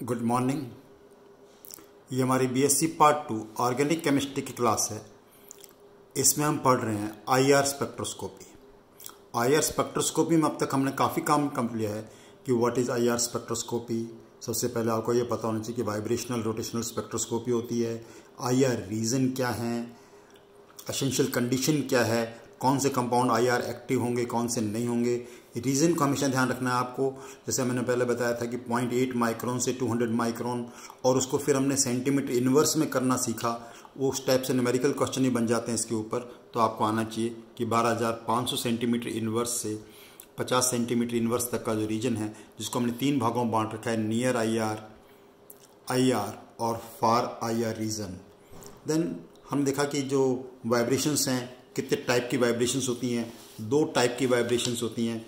Good morning. ये हमारी BSc part 2 organic chemistry की क्लास है। इसमें हम पढ़ रहे हैं आईआर स्पेक्ट्रोस्कोपी। आईआर स्पेक्ट्रोस्कोपी में अब तक हमने काफ़ी काम कम लिया है कि व्हाट इज़ आईआर स्पेक्ट्रोस्कोपी। सबसे पहले आपको ये पता होना चाहिए कि वाइब्रेशनल रोटेशनल स्पेक्ट्रोस्कोपी होती है, आईआर रीजन क्या है, एसेंशियल कंडीशन क्या है, कौन से कंपाउंड आईआर एक्टिव होंगे, कौन से नहीं होंगे। रीजन को हमेशा ध्यान रखना है आपको। जैसे मैंने पहले बताया था कि 0.8 माइक्रोन से 200 माइक्रोन, और उसको फिर हमने सेंटीमीटर इन्वर्स में करना सीखा। वो उस टाइप से न्यूमेरिकल क्वेश्चन ही बन जाते हैं इसके ऊपर। तो आपको आना चाहिए कि 12,500 सेंटीमीटर इन्वर्स से 50 सेंटीमीटर इन्वर्स तक का जो रीजन है, जिसको हमने 3 भागों में बांट रखा है, नियर आईआर और फार आईआर रीजन। देन हम देखा कि जो वाइब्रेशंस हैं, कितने टाइप की वाइब्रेशंस होती हैं। 2 टाइप की वाइब्रेशंस होती हैं,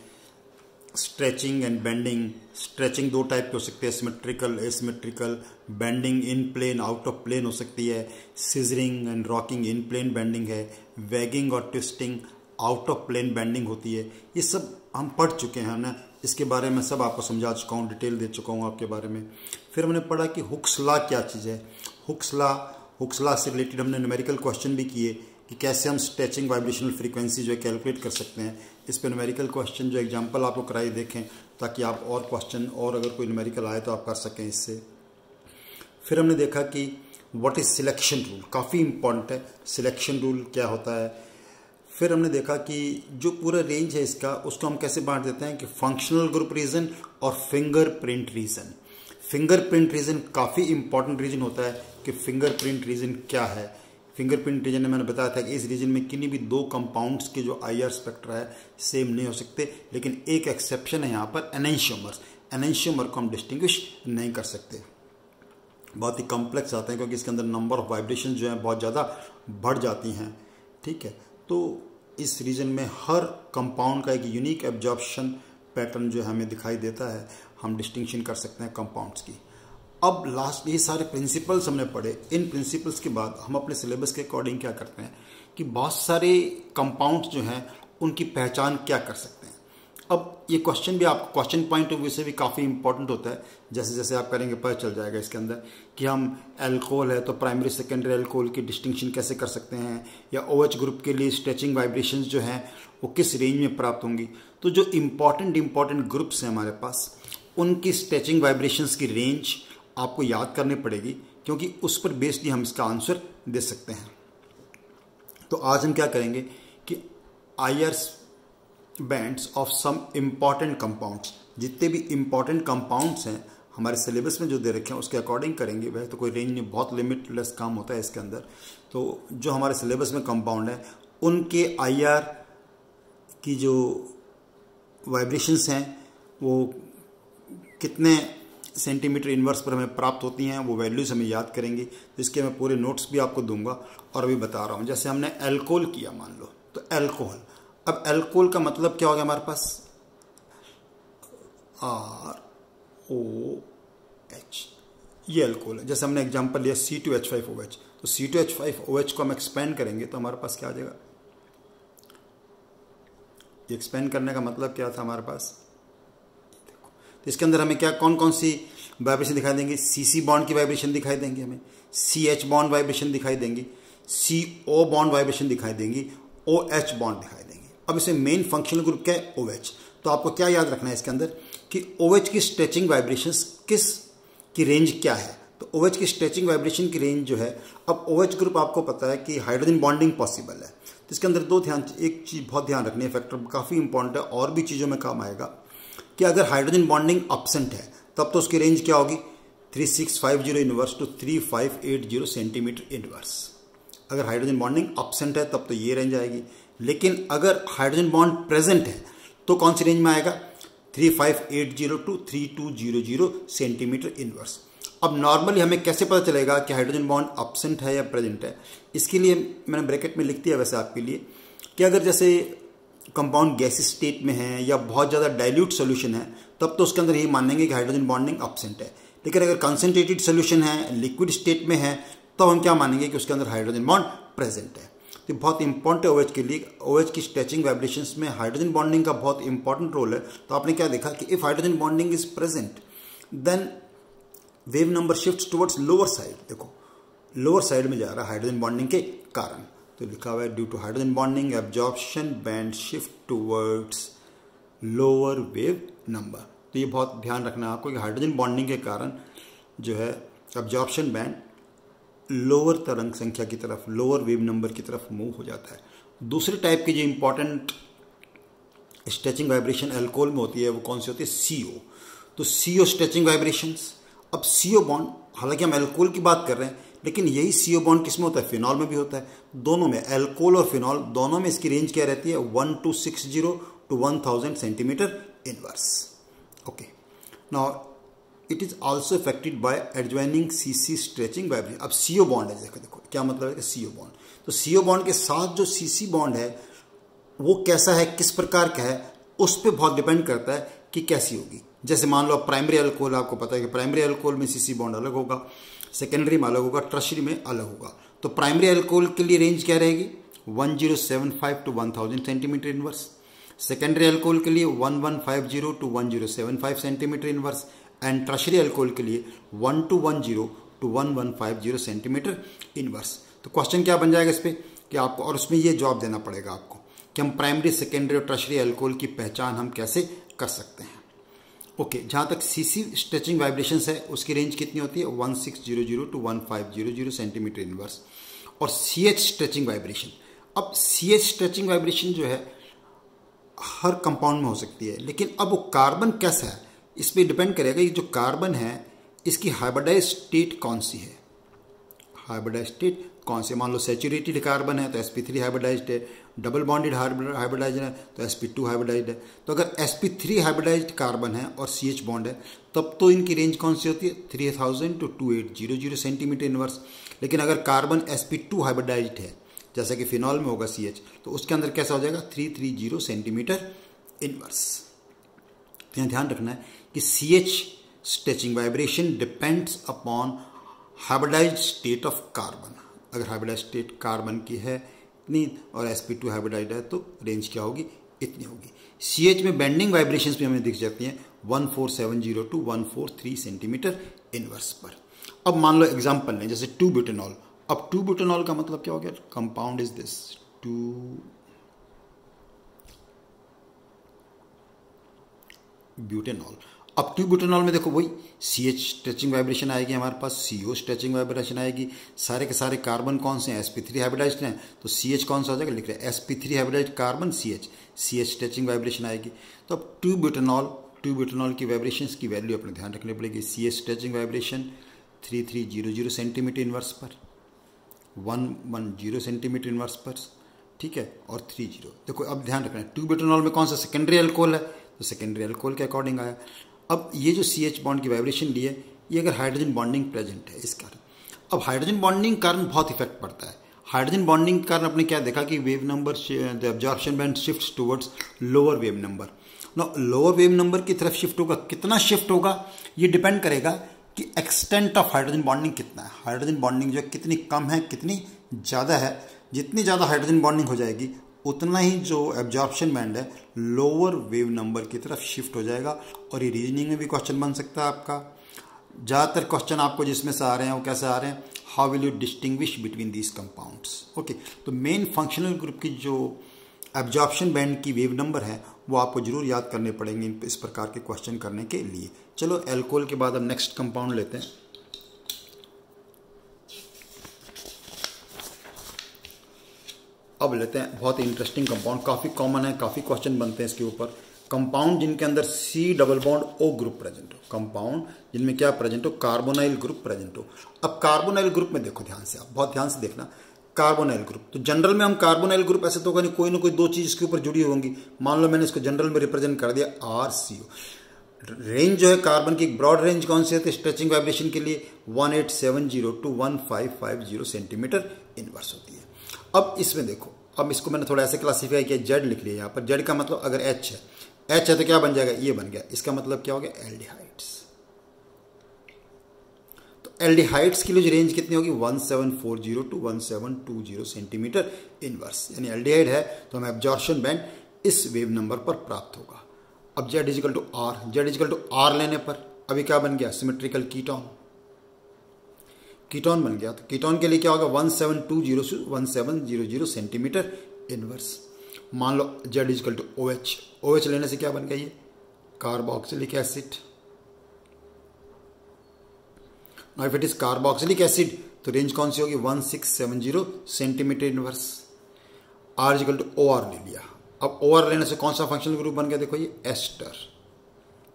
stretching and bending. Stretching 2 type की हो सकती है, symmetrical, asymmetrical. Bending in plane, out of plane हो सकती है। Scissoring and rocking in plane bending है। वैगिंग और twisting out of plane bending होती है। ये सब हम पढ़ चुके हैं ना, इसके बारे में सब आपको समझा चुका हूँ, डिटेल दे चुका हूँ आपके बारे में। फिर हमने पढ़ा कि हुक्स लॉ क्या चीज़ है। हुक्स लॉ से रिलेटेड हमने न्यूमेरिकल क्वेश्चन भी किए कि कैसे हम स्ट्रेचिंग वाइब्रेशनल फ्रीक्वेंसी जो है कैलकुलेट कर सकते हैं। इस पर न्यूमेरिकल क्वेश्चन जो एग्जांपल आपको कराई देखें, ताकि आप और क्वेश्चन और अगर कोई न्यूमेरिकल आए तो आप कर सकें इससे। फिर हमने देखा कि व्हाट इज़ सिलेक्शन रूल, काफ़ी इंपॉर्टेंट है, सिलेक्शन रूल क्या होता है। फिर हमने देखा कि जो पूरा रेंज है इसका, उसको हम कैसे बांट देते हैं कि फंक्शनल ग्रुप रीजन और फिंगरप्रिंट रीजन। फिंगरप्रिंट रीजन काफ़ी इंपॉर्टेंट रीजन होता है कि फिंगरप्रिंट रीजन क्या है। फिंगरप्रिंट रीजन में मैंने बताया था कि इस रीजन में किन्हीं भी 2 कंपाउंड्स के जो आईआर स्पेक्ट्रा है सेम नहीं हो सकते, लेकिन एक एक्सेप्शन है यहाँ पर, एनेंशियोमर्स। एनेंशियोमर को हम डिस्टिंग्विश नहीं कर सकते। बहुत ही कॉम्प्लेक्स आते हैं क्योंकि इसके अंदर नंबर ऑफ वाइब्रेशन जो है बहुत ज़्यादा बढ़ जाती हैं। ठीक है, तो इस रीजन में हर कंपाउंड का एक यूनिक एब्जॉर्प्शन पैटर्न जो हमें दिखाई देता है। हम डिस्टिंक्शन कर सकते हैं कंपाउंड्स की। अब लास्ट ये सारे प्रिंसिपल्स हमने पढ़े। इन प्रिंसिपल्स के बाद हम अपने सिलेबस के अकॉर्डिंग क्या करते हैं कि बहुत सारे कंपाउंड्स जो हैं उनकी पहचान क्या कर सकते हैं। अब ये क्वेश्चन भी आपको क्वेश्चन पॉइंट ऑफ व्यू से भी काफ़ी इंपॉर्टेंट होता है। जैसे जैसे आप करेंगे पता चल जाएगा इसके अंदर कि हम एल्कोहल है तो प्राइमरी सेकेंडरी एल्कोहल की डिस्टिंक्शन कैसे कर सकते हैं, या OH ग्रुप के लिए स्ट्रेचिंग वाइब्रेशंस जो हैं वो किस रेंज में प्राप्त होंगी। तो जो इम्पॉर्टेंट ग्रुप्स हैं हमारे पास, उनकी स्ट्रेचिंग वाइब्रेशंस की रेंज आपको याद करनी पड़ेगी, क्योंकि उस पर बेस्ड ही हम इसका आंसर दे सकते हैं। तो आज हम क्या करेंगे कि IR bands of some important compounds, जितने भी इम्पॉर्टेंट कंपाउंड्स हैं हमारे सिलेबस में जो दे रखे हैं उसके अकॉर्डिंग करेंगे। वह तो कोई रेंज में बहुत लिमिटलेस काम होता है इसके अंदर। तो जो हमारे सिलेबस में कंपाउंड है उनके आईआर की जो वाइब्रेशंस हैं वो कितने सेंटीमीटर इन्वर्स पर हमें प्राप्त होती हैं, वो वैल्यूज हमें याद करेंगे। तो इसके मैं पूरे नोट्स भी आपको दूंगा और अभी बता रहा हूँ। जैसे हमने एल्कोहल किया मान लो, तो एल्कोहल, अब एल्कोहल का मतलब क्या हो गया हमारे पास, ROH, ये एल्कोहल है। जैसे हमने एग्जांपल लिया C2H5OH, तो C2H5OH को हम एक्सपेंड करेंगे तो हमारे पास क्या आ जाएगा। एक्सपेंड करने का मतलब क्या था हमारे पास, तो इसके अंदर हमें क्या कौन कौन सी वाइब्रेशन दिखाई देंगे। CC बॉन्ड की वाइब्रेशन दिखाई देंगी, हमें CH बॉन्ड वाइब्रेशन दिखाई देंगी, CO बॉन्ड वाइब्रेशन दिखाई देंगी, OH बॉन्ड दिखाई देंगी। अब इसे मेन फंक्शनल ग्रुप क्या है, OH। तो आपको क्या याद रखना है इसके अंदर कि OH की स्ट्रेचिंग वाइब्रेशंस किस की रेंज क्या है। तो OH की स्ट्रेचिंग वाइब्रेशन की रेंज जो है, अब OH ग्रुप आपको पता है कि हाइड्रोजन बॉन्डिंग पॉसिबल है। तो इसके अंदर एक चीज़ बहुत ध्यान रखनी है, फैक्टर काफ़ी इंपॉर्टेंट है, और भी चीज़ों में काम आएगा कि अगर हाइड्रोजन बॉन्डिंग एब्सेंट है तब तो उसकी रेंज क्या होगी, 3650 इनवर्स टू 3580 सेंटीमीटर इनवर्स। अगर हाइड्रोजन बॉन्डिंग एब्सेंट है तब तो ये रेंज आएगी। लेकिन अगर हाइड्रोजन बॉन्ड प्रेजेंट है तो कौन सी रेंज में आएगा, 3580 टू 3200 सेंटीमीटर इनवर्स। अब नॉर्मली हमें कैसे पता चलेगा कि हाइड्रोजन बॉन्ड एब्सेंट है या प्रेजेंट है। इसके लिए मैंने ब्रैकेट में लिख दिया वैसे आपके लिए कि अगर जैसे कंपाउंड गैसी स्टेट में है या बहुत ज़्यादा डाइल्यूट सोल्यूशन है तब तो उसके अंदर यही मानेंगे कि हाइड्रोजन बॉन्डिंग एब्सेंट है। लेकिन अगर कंसंट्रेटेड सोल्यूशन है, लिक्विड स्टेट में है, तो हम क्या मानेंगे कि उसके अंदर हाइड्रोजन बॉन्ड प्रेजेंट है। तो बहुत इंपॉर्टेंट है OH के लिए। OH की स्ट्रेचिंग वाइब्रेशंस में हाइड्रोजन बॉन्डिंग का बहुत इंपॉर्टेंट रोल है। तो आपने क्या देखा कि if hydrogen bonding is present then wave number shift towards lower side, देखो लोअर साइड में जा रहा है हाइड्रोजन बॉन्डिंग के कारण। तो लिखा हुआ है due to hydrogen bonding absorption band shift towards lower wave number. तो ये बहुत ध्यान रखना है आपको कि हाइड्रोजन बॉन्डिंग के कारण जो है एब्जॉर्प्शन बैंड लोअर तरंग संख्या की तरफ, लोअर वेव नंबर की तरफ मूव हो जाता है। दूसरे टाइप की जो इंपॉर्टेंट स्ट्रेचिंग वाइब्रेशन अल्कोहल में होती है वो कौन सी होती है? CO। तो CO स्ट्रेचिंग वाइब्रेशंस। अब CO बॉन्ड, हालांकि हम अल्कोहल की बात कर रहे हैं, लेकिन यही CO बॉन्ड किसमें होता है? फिनॉल में भी होता है। दोनों में, अल्कोहल और फिनॉल दोनों में इसकी रेंज क्या रहती है? 1260 to 1000 centimetre inverse. Okay, now it is also affected by adjoining CC stretching vibration. अब CO बॉन्ड है, देखो क्या मतलब है कि CO बॉन्ड, तो CO बॉन्ड के साथ जो CC बॉन्ड है वो कैसा है, किस प्रकार का है, उस पर बहुत डिपेंड करता है कि कैसी होगी। जैसे मान लो प्राइमरी अल्कोहल, आपको पता है कि प्राइमरी अल्कोहल में CC बॉन्ड अलग होगा, सेकेंडरी में अलग होगा, टर्शरी में अलग होगा। तो प्राइमरी अल्कोहल के लिए रेंज क्या रहेगी? 1075 to 1000 centimetre inverse. Secondary alcohol के लिए 1150 to 1075 centimetre inverse. And tertiary alcohol के लिए 1210 to 1150 सेंटीमीटर इनवर्स। तो क्वेश्चन क्या बन जाएगा इस पर कि आपको, और उसमें ये जवाब देना पड़ेगा आपको कि हम प्राइमरी, सेकेंडरी और टर्शरी अल्कोहल की पहचान हम कैसे कर सकते हैं। ओके, जहाँ तक CC स्ट्रेचिंग वाइब्रेशंस है उसकी रेंज कितनी होती है? 1600 to 1500 सेंटीमीटर इनवर्स। और CH स्ट्रेचिंग वाइब्रेशन, अब CH स्ट्रेचिंग वाइब्रेशन जो है हर कंपाउंड में हो सकती है, लेकिन अब वो कार्बन कैसा है इस पर डिपेंड करेगा। ये जो कार्बन है इसकी हाइब्रिडाइज स्टेट कौन सी है, हाइब्रिडाइज स्टेट कौन से? मान लो सैचुरेटेड कार्बन है तो sp3 हाइब्रिडाइज्ड है, डबल बॉन्डेड हाइब्रिडाइज्ड है तो sp2 हाइब्रिडाइज्ड है। तो अगर sp3 हाइब्रिडाइज्ड कार्बन है और CH बॉन्ड है तब तो इनकी रेंज कौन सी होती है? 3000 to 2800 सेंटीमीटर इनवर्स। लेकिन अगर कार्बन sp2 हाइब्रिडाइज्ड है जैसा कि फिनॉल में होगा CH, तो उसके अंदर कैसा हो जाएगा? 330 सेंटीमीटर इनवर्स। तो यहाँ ध्यान रखना है कि CH stretching vibration depends upon hybridized state of carbon. अगर हाइब्रिडाइज्ड स्टेट कार्बन की है इतनी और sp2 हाइब्रिडाइज्ड है तो रेंज क्या होगी? इतनी होगी। CH में बेंडिंग वाइब्रेशंस भी हमें दिख जाती हैं 1470 to 143 सेंटीमीटर इनवर्स पर। अब मान लो एग्जांपल लें जैसे 2-ब्यूटेनॉल। अब 2-ब्यूटेनॉल का मतलब क्या हो गया? Compound is this two butanol. अब 2-ब्यूटेनॉल में देखो वही CH स्ट्रेचिंग वाइब्रेशन आएगी हमारे पास, CO स्ट्रेचिंग वाइब्रेशन आएगी। सारे के सारे कार्बन कौन से हैं? sp3 हाइब्रिडाइज्ड हैं, तो CH कौन सा हो जाएगा? लिख रहे हैं sp3 hybridised carbon CH stretching vibration आएगी। तो अब 2-ब्यूटेनॉल की वाइब्रेशंस की वैल्यू अपने ध्यान रखनी पड़ेगी। CH stretching vibration 3300 centimetre inverse पर, 110 सेंटीमीटर इनवर्स पर, ठीक है, और 30। देखो अब ध्यान रखना है 2-ब्यूटेनॉल में कौन सा सेकेंडरी अल्कोहल है, तो सेकेंडरी अल्कोहल के अकॉर्डिंग आया। अब ये जो CH बॉन्ड की वाइब्रेशन ली है ये अगर हाइड्रोजन बॉन्डिंग प्रेजेंट है इस कारण, अब हाइड्रोजन बॉन्डिंग कारण बहुत इफेक्ट पड़ता है। हाइड्रोजन बॉन्डिंग के कारण आपने क्या देखा कि wave number, the absorption band shifts towards lower wave number. No, lower wave number की तरफ शिफ्ट होगा, कितना शिफ्ट होगा ये डिपेंड करेगा कि एक्सटेंट ऑफ हाइड्रोजन बॉन्डिंग कितना है। हाइड्रोजन बॉन्डिंग जो कितनी कम है कितनी ज़्यादा है, जितनी ज़्यादा हाइड्रोजन बॉन्डिंग हो जाएगी उतना ही जो एब्जॉर्प्शन बैंड है लोअर वेव नंबर की तरफ शिफ्ट हो जाएगा। और ये रीजनिंग में भी क्वेश्चन बन सकता है आपका। ज़्यादातर क्वेश्चन आपको जिसमें से आ रहे हैं वो कैसे आ रहे हैं? How will you distinguish between these compounds. Okay, तो मेन फंक्शनल ग्रुप की जो एब्जॉर्प्शन बैंड की वेव नंबर है वो आपको जरूर याद करने पड़ेंगे इस प्रकार के क्वेश्चन करने के लिए। चलो एल्कोहल के बाद हम नेक्स्ट कंपाउंड लेते हैं। अब लेते हैं बहुत ही इंटरेस्टिंग कंपाउंड, काफ़ी कॉमन है, काफ़ी क्वेश्चन बनते हैं इसके ऊपर। कंपाउंड जिनके अंदर C double bond O group present हो, कंपाउंड जिनमें क्या प्रेजेंट हो? कार्बोनाइल ग्रुप प्रेजेंट हो। अब कार्बोनाइल ग्रुप में देखो ध्यान से, आप बहुत ध्यान से देखना, कार्बोनाइल ग्रुप तो जनरल में हम कार्बोनाइल ग्रुप ऐसे तो होगा नहीं, कोई ना कोई दो चीज़ इसके ऊपर जुड़ी होंगी। मान लो मैंने इसको जनरल में रिप्रेजेंट कर दिया RCO। रेंज जो है कार्बन की ब्रॉड रेंज कौन सी है? स्ट्रेचिंग वाइब्रेशन के लिए 1870 to 1550 सेंटीमीटर इनवर्स होती है। अब इसमें देखो, अब इसको मैंने थोड़ा ऐसे क्लासीफाई किया, जेड लिख लिया यहाँ पर। जेड का मतलब अगर H है तो क्या बन जाएगा? ये बन गया। इसका मतलब क्या हो गया? एल्डिहाइड्स। तो एल्डिहाइड्स की लिए रेंज कितनी होगी? 1740 to 1720 सेंटीमीटर इनवर्स। यानी एल्डिहाइड है तो हमें एब्जॉर्प्शन बैंड इस वेव नंबर पर प्राप्त होगा। अब Z equal to R, Z equal to R लेने पर अभी क्या बन गया? Symmetrical ketone. कीटोन बन गया। तो कीटोन के लिए क्या होगा 1720 से 1700 सेंटीमीटर इनवर्स। मान लो Z equal to OH, OH लेने से क्या बन गया ये carboxylic acid. Now if it is carboxylic acid तो रेंज कौन सी होगी 1670 centimetre inverse. R equal to OR ले लिया। अब OR लेने से कौन सा फंक्शनल ग्रुप बन गया, देखो ये ester.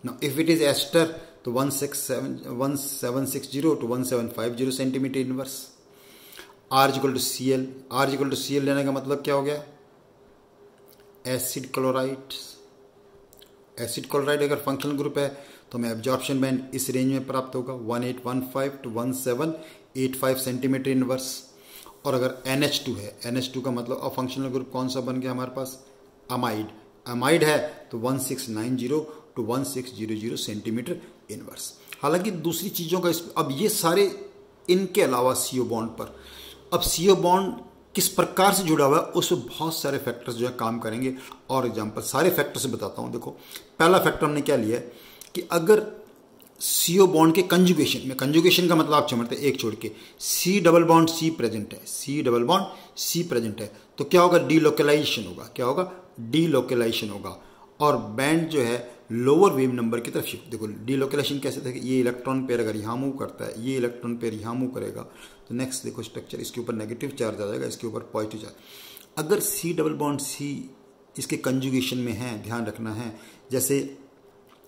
Now if it is ester तो 1760 to 1750 centimetre inverse. R equal to Cl, R equal to Cl लेने का मतलब क्या हो गया एसिड क्लोराइड। एसिड क्लोराइड अगर फंक्शनल ग्रुप है तो हमें एब्जॉर्प्शन बैंड इस रेंज में प्राप्त होगा 1815 to 1785 सेंटीमीटर इनवर्स। और अगर NH2 है, NH2 का मतलब अब फंक्शनल ग्रुप कौन सा बन गया हमारे पास अमाइड। अमाइड है तो 1690 to 1600 सेंटीमीटर इनवर्स। हालांकि दूसरी चीज़ों का अब ये सारे इनके अलावा CO बॉन्ड पर, अब CO बॉन्ड किस प्रकार से जुड़ा हुआ है उस पर बहुत सारे फैक्टर्स जो है काम करेंगे। और एग्जांपल सारे फैक्टर से बताता हूँ। देखो पहला फैक्टर हमने क्या लिया है कि अगर CO बॉन्ड के कंजुगेशन में, कंजुगेशन का मतलब आप समझते हैं एक छोड़ के, C double bond C present है, C double bond C present है तो क्या होगा डीलोकेलाइजेशन होगा। क्या होगा डीलोकेलाइजेशन होगा और बैंड जो है लोअर वेव नंबर की तरफ शिफ्ट। देखो डीलोकेलाइजेशन कैसे थे, ये इलेक्ट्रॉन पेयर अगर यहाँ मूव करता है, ये इलेक्ट्रॉन पेयर यहाँ मूव करेगा तो नेक्स्ट देखो स्ट्रक्चर, इसके ऊपर नेगेटिव चार्ज आ जाएगा, इसके ऊपर पॉजिटिव चार्ज। अगर C डबल बॉन्ड C इसके कंजुगेशन में है, ध्यान रखना है, जैसे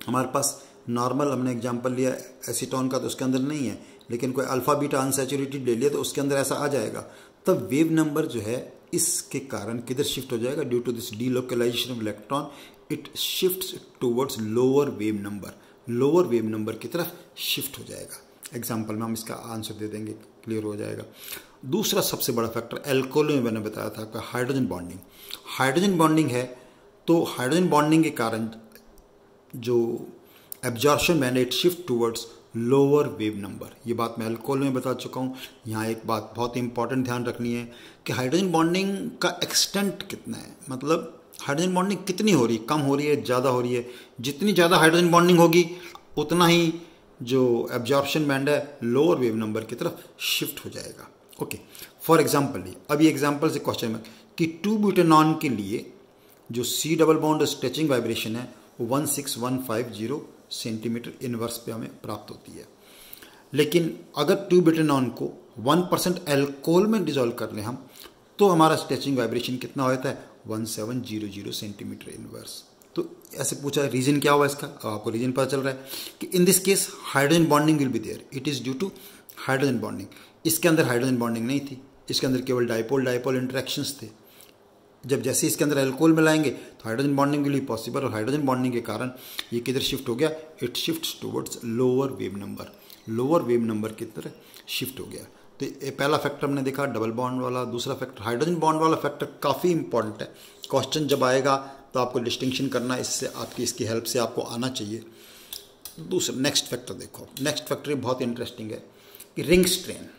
हमारे पास नॉर्मल हमने एग्जांपल लिया एसीटोन का तो उसके अंदर नहीं है, लेकिन कोई अल्फा बीटा अनसैचुरेटेड ले लिया तो उसके अंदर ऐसा आ जाएगा, तब वेव नंबर जो है इसके कारण किधर शिफ्ट हो जाएगा due to this delocalization of electron it shifts towards lower wave number, lower wave number की तरफ शिफ्ट हो जाएगा। एग्जाम्पल में हम इसका आंसर दे देंगे, क्लियर हो जाएगा। दूसरा सबसे बड़ा फैक्टर एल्कोहल में मैंने बताया था आपका हाइड्रोजन बॉन्डिंग। हाइड्रोजन बॉन्डिंग है तो हाइड्रोजन बॉन्डिंग के कारण जो absorption band it shift towards lower wave number. ये बात मैं अल्कोहल में बता चुका हूँ। यहाँ एक बात बहुत इंपॉर्टेंट ध्यान रखनी है कि हाइड्रोजन बॉन्डिंग का एक्सटेंट कितना है, मतलब हाइड्रोजन बॉन्डिंग कितनी हो रही है, कम हो रही है, ज़्यादा हो रही है। जितनी ज़्यादा हाइड्रोजन बॉन्डिंग होगी उतना ही जो एब्जॉर्प्शन बैंड है लोअर वेव नंबर की तरफ शिफ्ट हो जाएगा। ओके, फॉर एग्जाम्पल अभी एग्जाम्पल से क्वेश्चन में कि 2-ब्यूटेनॉन के लिए जो C double bond stretching vibration है वो 16150 सेंटीमीटर इनवर्स पे हमें प्राप्त होती है। लेकिन अगर 2-ब्यूटेनॉन को 1% एल्कोहल में डिजोल्व कर लें हम तो हमारा स्ट्रेचिंग वाइब्रेशन कितना होता है 1700 सेंटीमीटर इनवर्स। तो ऐसे पूछा रीजन क्या हुआ इसका, अब आपको रीजन पता चल रहा है कि in this case hydrogen bonding will be there, it is due to hydrogen bonding. इसके अंदर हाइड्रोजन बॉन्डिंग नहीं थी, इसके अंदर केवल डाइपोल डाइपोल इंटरेक्शंस थे। जब जैसे इसके अंदर एल्कोहल मिलाएंगे तो hydrogen bonding will be possible और हाइड्रोजन बॉन्डिंग के कारण ये किधर शिफ्ट हो गया, it shift towards lower wave number, lower wave number की तरह शिफ्ट हो गया। तो ये पहला फैक्टर हमने देखा डबल बॉन्ड वाला। दूसरा फैक्टर हाइड्रोजन बॉन्ड वाला फैक्टर काफ़ी इंपॉर्टेंट है, क्वेश्चन जब आएगा तो आपको डिस्टिंक्शन करना, इससे आपकी इसकी हेल्प से आपको आना चाहिए। दूसरा नेक्स्ट फैक्टर देखो, नेक्स्ट फैक्टर बहुत इंटरेस्टिंग है कि रिंग स्ट्रेन।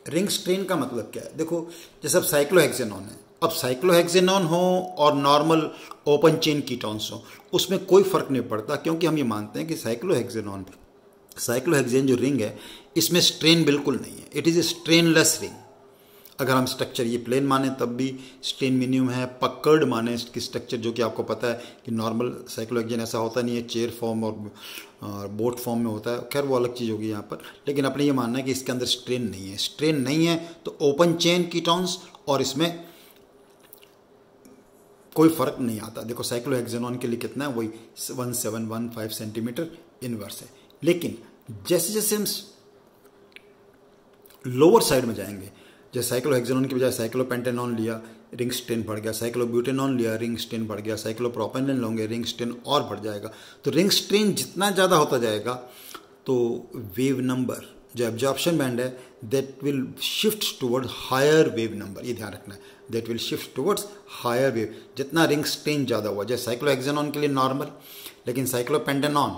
रिंग स्ट्रेन का मतलब क्या है, देखो जैसे अब साइक्लोहेक्सेनॉन है, अब साइक्लोहेक्सेनॉन हो और नॉर्मल ओपन चेन कीटोन्स हो उसमें कोई फर्क नहीं पड़ता, क्योंकि हम ये मानते हैं कि साइक्लोहेक्सेन जो रिंग है इसमें स्ट्रेन बिल्कुल नहीं है, इट इज़ ए स्ट्रेनलेस रिंग। अगर हम स्ट्रक्चर ये प्लेन माने तब भी स्ट्रेन मिनिमम है, पकड़ माने इसकी स्ट्रक्चर जो कि आपको पता है कि नॉर्मल साइक्लोहेक्सेन ऐसा होता नहीं है, चेयर फॉर्म और बोट फॉर्म में होता है, खैर वो अलग चीज़ होगी यहाँ पर। लेकिन अपने ये मानना है कि इसके अंदर स्ट्रेन नहीं है, स्ट्रेन नहीं है तो ओपन चेन कीटोन्स और इसमें कोई फर्क नहीं आता। देखो साइक्लोहेक्सेनॉन के लिए कितना है, वही 1715 सेंटीमीटर इनवर्स है। लेकिन जैसे जैसे हम लोअर साइड में जाएंगे, जैसे साइक्लोहेक्सेनॉन की बजाय साइक्लोपेंटेनॉन लिया, रिंग स्ट्रेन बढ़ गया, साइक्लोब्यूटेनॉन लिया, रिंग स्ट्रेन बढ़ गया, साइक्लोप्रोपेनॉन लोगे, रिंग स्ट्रेन और बढ़ जाएगा। तो रिंग स्ट्रेन जितना ज़्यादा होता जाएगा तो वेव नंबर जो एब्जॉर्प्शन बैंड है that will shift toward higher wave number, ये ध्यान रखना है, that will shift towards higher wave. जितना रिंग स्ट्रेन ज़्यादा हुआ, जैसे साइक्लोहेक्सेनॉन के लिए नॉर्मल, लेकिन साइक्लोपेंटेनॉन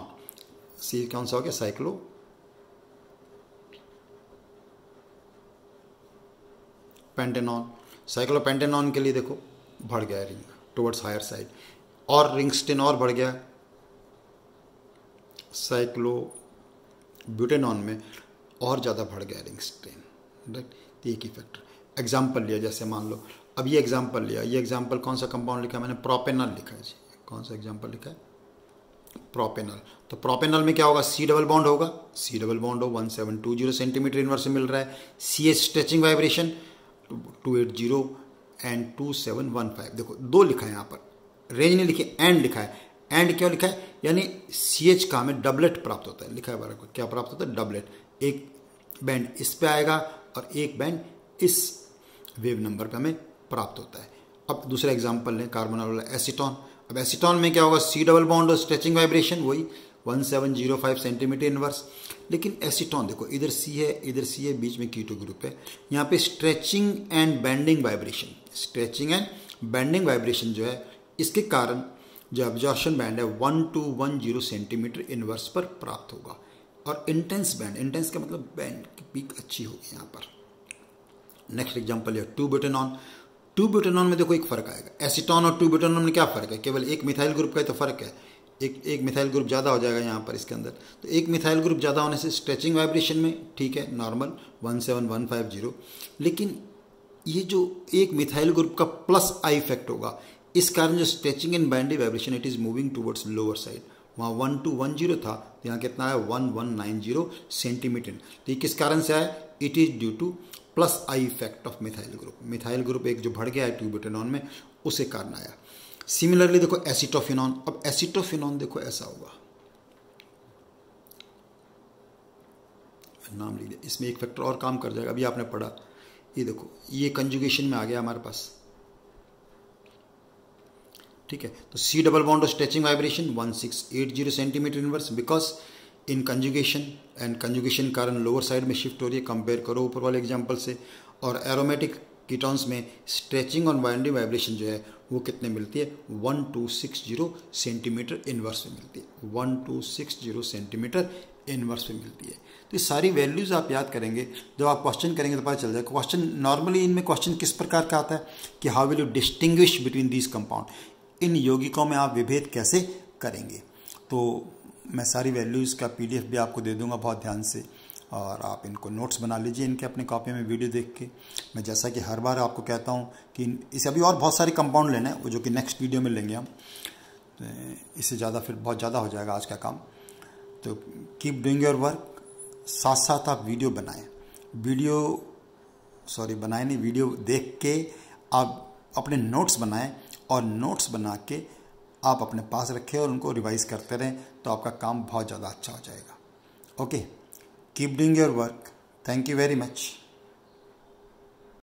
सी कौन सा हो गया साइक्लोपेंटेनॉन, साइक्लोपेंटेनॉन के लिए देखो बढ़ गया रिंग टुवर्ड्स हायर साइड, और रिंग स्ट्रेन और बढ़ गया साइक्लोब्यूटेनॉन में और ज़्यादा बढ़ गया रिंग स्ट्रेन। राइट, तो एक ही फैक्टर। एग्जाम्पल लिया, जैसे मान लो अब ये एग्जाम्पल लिया, ये एग्जाम्पल कौन सा कंपाउंड लिखा है मैंने, प्रोपेनॉल लिखा है जी। कौन सा एग्जाम्पल लिखा है, प्रोपेनॉल। तो प्रोपेनॉल में क्या होगा, सी डबल बॉन्ड होगा, सी डबल बॉन्ड हो 1720 सेंटीमीटर इनवर्स से मिल रहा है, C H stretching vibration 280 and 2715। देखो दो लिखा है यहाँ पर, रेंज नहीं लिखी, एंड लिखा है। एंड क्यों लिखा है, यानी सी एच का हमें डबलेट प्राप्त होता है, लिखा है बराबर, क्या प्राप्त होता है, डबलेट। एक बैंड इस पे आएगा और एक बैंड इस वेव नंबर पे हमें प्राप्त होता है। अब दूसरा एग्जांपल लें, कार्बोनॉल वाला एसीटोन। अब एसीटोन में क्या होगा, सी डबल बॉन्ड और स्ट्रेचिंग वाइब्रेशन वही 1705 सेंटीमीटर इनवर्स। लेकिन एसीटोन देखो, इधर सी है इधर सी है, बीच में कीटो ग्रुप है, यहाँ पे stretching and bending vibration, stretching and bending vibration जो है, इसके कारण जो एब्जॉर्प्शन बैंड है 1210 सेंटीमीटर इनवर्स पर प्राप्त होगा। और इंटेंस बैंड, इंटेंस का मतलब बैंड की पीक अच्छी होगी यहाँ पर। नेक्स्ट एग्जांपल है 2-बुटेनॉन। 2-बुटेनॉन में देखो एक फर्क आएगा, एसीटोन और 2-बुटेनॉन में क्या फर्क है, केवल एक मिथाइल ग्रुप का ही तो फर्क है, एक मिथाइल ग्रुप ज़्यादा हो जाएगा यहाँ पर इसके अंदर। तो एक मिथाइल ग्रुप ज़्यादा होने से स्ट्रेचिंग वाइब्रेशन में ठीक है नॉर्मल 17150, लेकिन ये जो एक मिथाइल ग्रुप का प्लस आई इफेक्ट होगा, इस कारण जो stretching and binding vibration it is moving towards lower side. वहाँ 1210 था, तो यहाँ कितना है 1190 सेंटीमीटर। तो ये किस कारण से आया, it is due two plus I effect of methyl group. Methyl group एक जो बढ़ गया है 2-बुटेनॉन में, उसे कारण आया। सिमिलरली देखो एसिटोफिनॉन। अब एसिटोफिनॉन देखो ऐसा होगा, नाम लिख दिया, इसमें एक फैक्टर और काम कर जाएगा, अभी आपने पढ़ा। ये देखो ये कंजुगेशन में आ गया हमारे पास, ठीक है। तो सी डबल बॉन्ड और stretching vibration 1680 centimetre inverse, because in conjugation, and conjugation कारण लोअर साइड में शिफ्ट हो रही है, कंपेयर करो ऊपर वाले एग्जांपल से। और एरोमेटिक कीटोन्स में स्ट्रेचिंग और बाइंडिंग वाइब्रेशन जो है वो कितने मिलती है, 1260 सेंटीमीटर इनवर्स में मिलती है, 1260 सेंटीमीटर इनवर्स में मिलती है। तो ये सारी वैल्यूज़ आप याद करेंगे, जब आप क्वेश्चन करेंगे तो पता चल जाएगा। क्वेश्चन नॉर्मली इनमें क्वेश्चन किस प्रकार का आता है कि how will you distinguish between these compound, इन यौगिकों में आप विभेद कैसे करेंगे। तो मैं सारी वैल्यूज़ का पीडीएफ भी आपको दे दूंगा बहुत ध्यान से, और आप इनको नोट्स बना लीजिए इनके अपने कॉपी में वीडियो देख के। मैं जैसा कि हर बार आपको कहता हूं कि इसे अभी और बहुत सारे कंपाउंड लेने हैं, वो जो कि नेक्स्ट वीडियो में लेंगे हम, तो इससे ज़्यादा फिर बहुत ज़्यादा हो जाएगा आज का काम। तो कीप डूइंग योर वर्क, साथ साथ आप वीडियो बनाएं, वीडियो देख के आप अपने नोट्स बनाएं, और नोट्स बना के आप अपने पास रखें और उनको रिवाइज करते रहें, तो आपका काम बहुत ज़्यादा अच्छा हो जाएगा। Okay, keep doing your work, thank you very much.